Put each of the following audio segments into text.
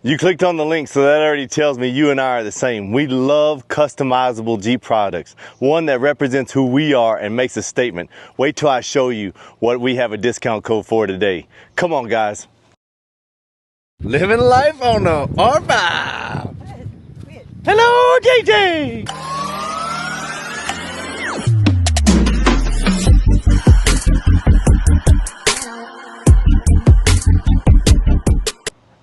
You clicked on the link, so that already tells me you and I are the same. We love customizable Jeep products, one that represents who we are and makes a statement. Wait till I show you what we have a discount code for today. Come on, guys. Living life on the R5. Hello, JJ.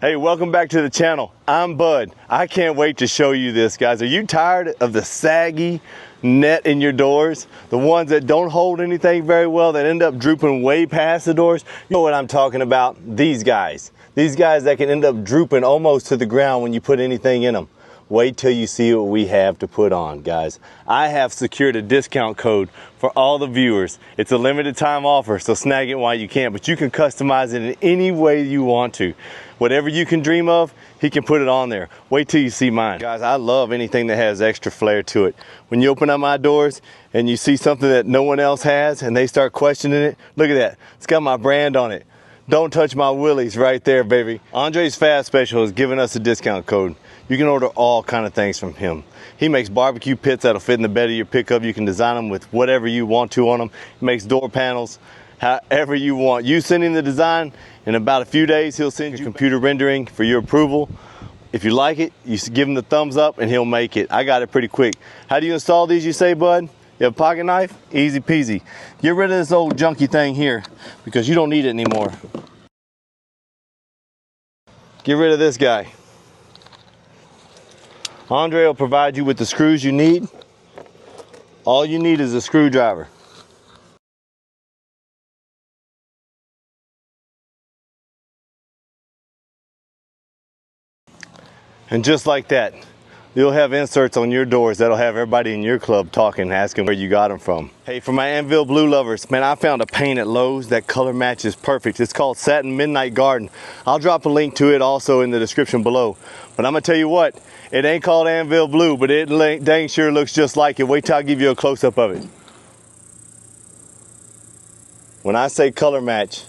Hey, welcome back to the channel. I'm Bud. I can't wait to show you this, guys. Are you tired of the saggy net in your doors? The ones that don't hold anything very well, that end up drooping way past the doors? You know what I'm talking about? These guys. These guys that can end up drooping almost to the ground when you put anything in them. Wait till you see what we have to put on, guys. I have secured a discount code for all the viewers. It's a limited time offer, so snag it while you can, but you can customize it in any way you want to. Whatever you can dream of, he can put it on there. Wait till you see mine. Guys, I love anything that has extra flair to it. When you open up my doors and you see something that no one else has and they start questioning it, look at that. It's got my brand on it. Don't touch my willies right there, baby. AndradeFabspecialist is giving us a discount code. You can order all kind of things from him. He makes barbecue pits that'll fit in the bed of your pickup. You can design them with whatever you want to on them. He makes door panels, however you want. You send him the design, in about a few days, he'll send you computer rendering for your approval. If you like it, you give him the thumbs up and he'll make it. I got it pretty quick. How do you install these, you say, Bud? You have a pocket knife? Easy peasy. Get rid of this old junky thing here because you don't need it anymore. Get rid of this guy. Andre will provide you with the screws you need. All you need is a screwdriver. And just like that, you'll have inserts on your doors that'll have everybody in your club talking, asking where you got them from. Hey, for my Anvil Blue lovers, man, I found a paint at Lowe's that color matches perfect. It's called Satin Midnight Garden. I'll drop a link to it also in the description below. But I'm gonna tell you what, it ain't called Anvil Blue, but it dang sure looks just like it. Wait till I give you a close-up of it. When I say color match,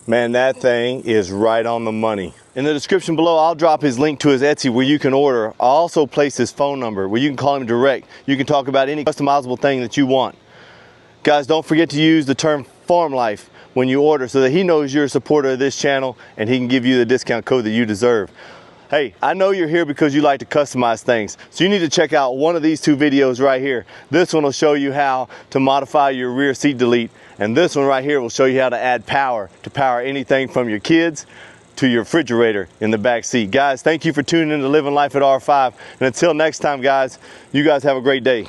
man, that thing is right on the money. In the description below, I'll drop his link to his Etsy where you can order. I'll also place his phone number where you can call him direct. You can talk about any customizable thing that you want. Guys, don't forget to use the term farm life when you order so that he knows you're a supporter of this channel and he can give you the discount code that you deserve. Hey, I know you're here because you like to customize things, so you need to check out one of these two videos right here. This one will show you how to modify your rear seat delete, and this one right here will show you how to add power to power anything from your kids to your refrigerator in the back seat. Guys, thank you for tuning in to Living Life at R5, and until next time, guys, you guys have a great day.